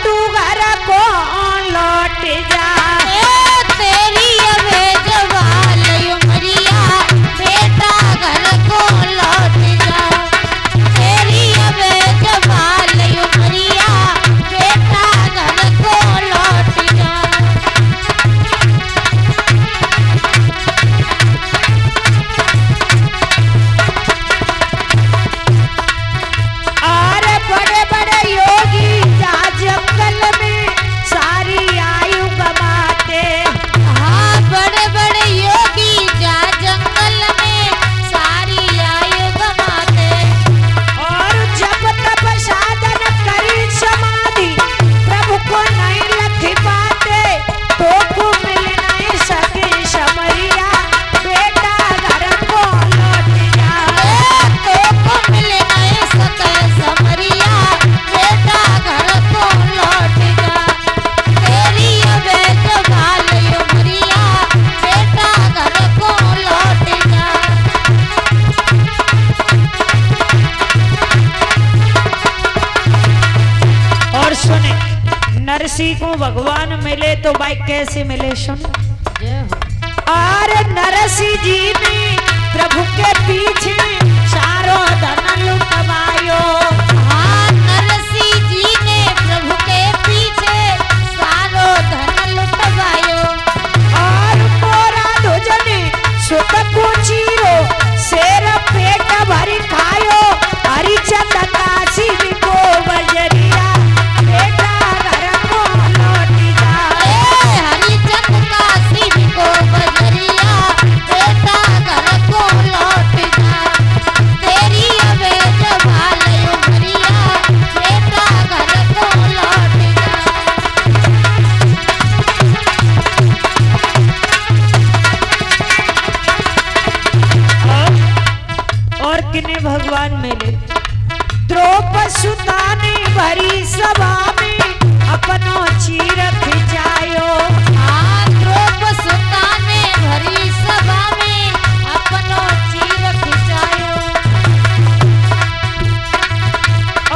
तू घर को लौट जा। तेरी अबे जवाल उमरिया बेटा घर को लौट जा। तेरी अबे जवाल उमरिया बेटा घर को लौट जा। और बड़े बड़े योगी जा जंगल में सारी आयु गवाते। हाँ बड़े बड़े योगी जा जंगल में सारी आयु गवाते। और जब तब साधन करी समाधि प्रभु को नहीं लख पाते। तो को मिल नहीं सके समरिया बेटा घर को लौट जा। तो को मिल नहीं सके समरिया बेटा घर को लौट जा। तेरी अबे जवाल उमरिया बेटा घर को लौट जा। और सुने नरसिंह को भगवान मिले तो भाई कैसे मिले सुन। और नरसिंह जी ने प्रभु के पीछे सारो धन लुटवायो। हाँ नरसिंह जी ने प्रभु के पीछे सारो धन लुटवायो। और मोरा ध्वजने सुत को चीरो शेर पेट भरी खायो। हरिचंद काशी को बजरिया बेटा घर को लौट जा। हरिचंद काशी को बजरिया बेटा घर को लौट जा। तेरी अबे जवाल उमरिया बेटा घर को लौट जा। और किन्हें भगवान मिले द्रौपदी सुता ने भरी सभा में अपनो चीर खिंचायो। हाँ द्रौपदी सुता ने भरी सभा में अपनो चीर खिंचायो।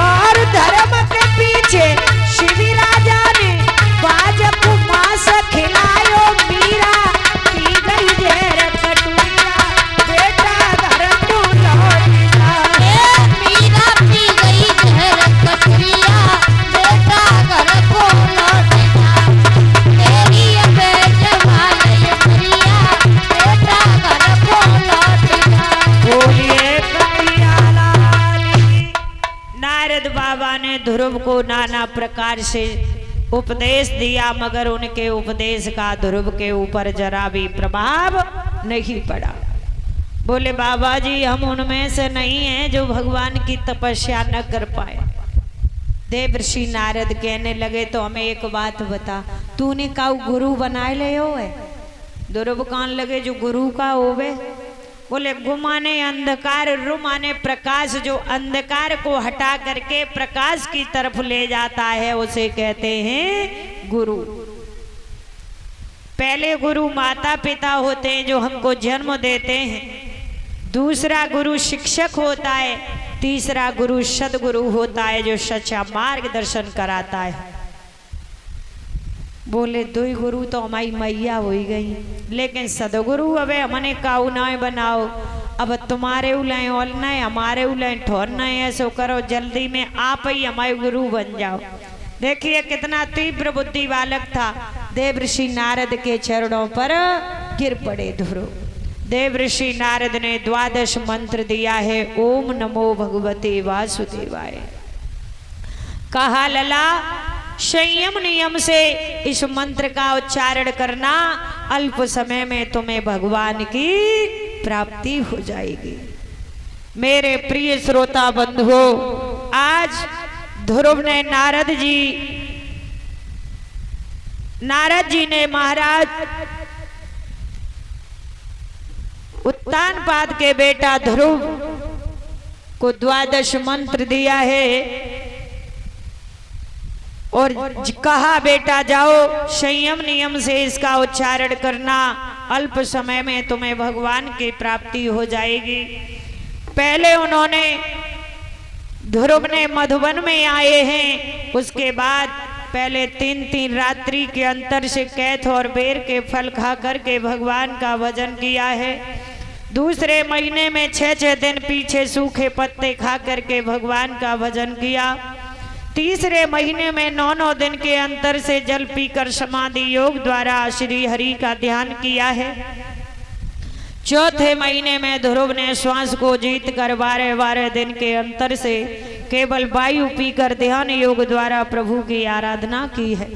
और धर्म के पीछे शिवी राजा ने बाज को मांस खिलायो। मीरा पी गई जहर कटोरिया बेटा घर को लौट जा। मीरा पी गई जहर कटोरिया बेटा घर को लौट जा। तेरी अबे जवाल उमरिया बेटा घर को लौट जा। बोलिए कन्हैया लाल की। नारद बाबा ने ध्रुव को नाना प्रकार से उपदेश दिया मगर उनके उपदेश का ध्रुव के ऊपर जरा भी प्रभाव नहीं पड़ा। बोले बाबा जी हम उनमें से नहीं हैं जो भगवान की तपस्या न कर पाए। देव ऋषि नारद कहने लगे तो हमें एक बात बता तूने काऊ गुरु बनाए ले हो है। ध्रुव कान लगे जो गुरु का होवे। बोले गुमाने अंधकार रुमाने प्रकाश जो अंधकार को हटा करके प्रकाश की तरफ ले जाता है उसे कहते हैं गुरु। पहले गुरु माता पिता होते हैं जो हमको जन्म देते हैं। दूसरा गुरु शिक्षक होता है। तीसरा गुरु सदगुरु होता है जो सच्चा मार्गदर्शन कराता है। बोले दो ही गुरु तो हमारी मैया हो ही गई लेकिन सदगुरु अबे हमने काऊ ना बनाओ। अब तुम्हारे उलाए और न हमारे उलाए ठोर न ऐसो करो जल्दी में आप ही हमारे गुरु बन जाओ। देखिए कितना तीव्र बुद्धि बालक था। देव ऋषि नारद के चरणों पर गिर पड़े ध्रुव। देव ऋषि नारद ने 12 मंत्र दिया है। ओम नमो भगवते वासुदेवाय। कहा लला संयम नियम से इस मंत्र का उच्चारण करना अल्प समय में तुम्हें भगवान की प्राप्ति हो जाएगी। मेरे प्रिय श्रोता बंधुओं आज ध्रुव ने नारद जी ने महाराज उत्तानपाद के बेटा ध्रुव को 12 मंत्र दिया है और कहा बेटा जाओ संयम नियम से इसका उच्चारण करना अल्प समय में तुम्हें भगवान की प्राप्ति हो जाएगी। पहले उन्होंने ध्रुव ने मधुबन में आए हैं, उसके बाद पहले 3-3 रात्रि के अंतर से कैथ और बेर के फल खा करके भगवान का भजन किया है। दूसरे महीने में 6-6 दिन पीछे सूखे पत्ते खा करके भगवान का भजन किया। तीसरे महीने में 9-9 दिन के अंतर से जल पीकर समाधि योग द्वारा श्री हरि का ध्यान किया है। चौथे महीने में ध्रुव ने श्वास को जीत कर 12-12 दिन के अंतर से केवल वायु पीकर ध्यान योग द्वारा प्रभु की आराधना की है।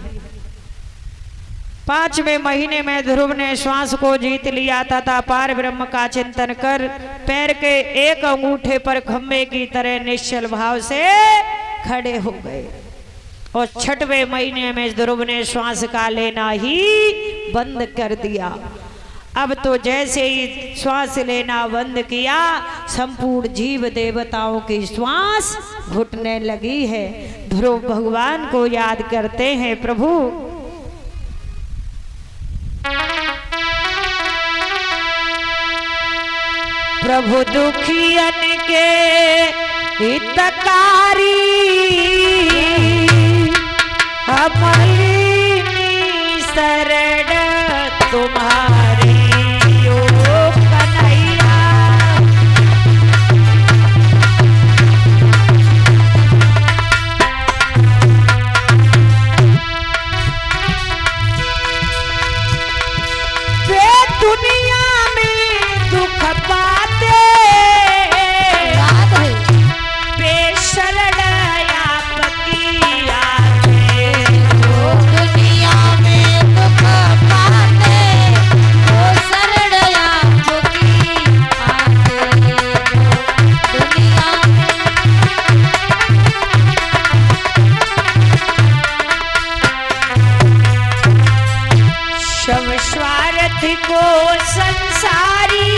5वें महीने में ध्रुव ने श्वास को जीत लिया तथा पार ब्रह्म का चिंतन कर पैर के एक अंगूठे पर खंबे की तरह निश्चल भाव से खड़े हो गए। और 6वें महीने में ध्रुव ने श्वास का लेना ही बंद कर दिया। अब तो जैसे ही श्वास लेना बंद किया, संपूर्ण जीव देवताओं की श्वास घुटने लगी है। ध्रुव भगवान को याद करते हैं, प्रभु प्रभु दुखियन के हितकारी हमारी शरण तुम्हारी ओ कन्हैया। वे दुनिया में दुख पाते बेशरण आपकी आते। दुनिया में दुख पाते वो शरण आपकी आते। दुनिया शव स्वार्थ को संसारी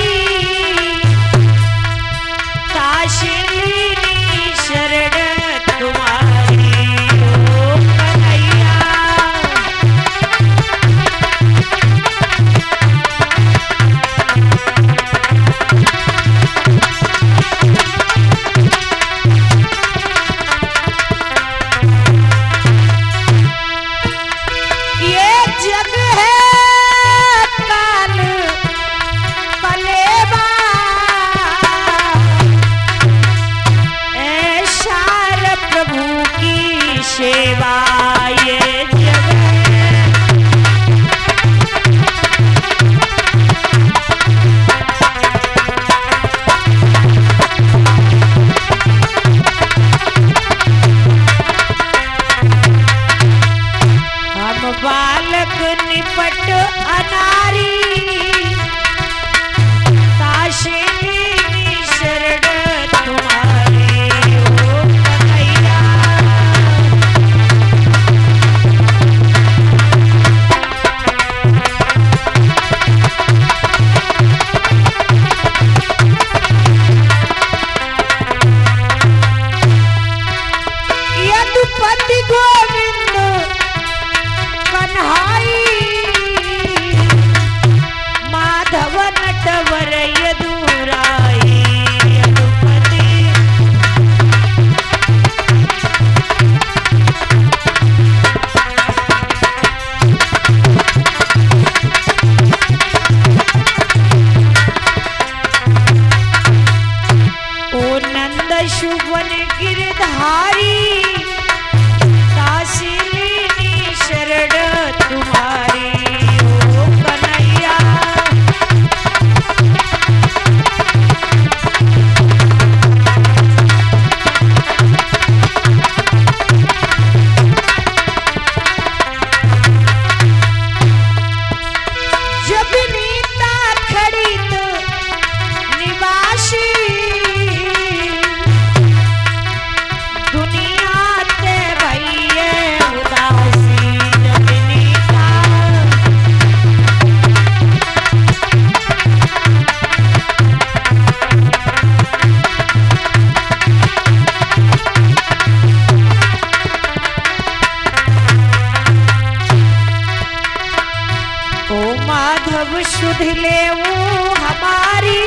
काशिनी शरण तुम्हारी ओ कन्हैया। ये जग है काल कलेवा ऐशार प्रभु की सेवा। ये जग है हम बालक निपट अनारी काशिनी शरण तुम्हारी ओ कन्हैया। यदुपति गोविंद कन्हाई माधव नटवर यदुराई। यदुपति ओ नंद शुभन गिरधारी काशिनी शरण तुम्हारी ओ कन्हैया। जब नीता खड़ी तो निवासी दुनिया ते भइये उदासी। जब नीता ओ माधव सुध ले वो हमारी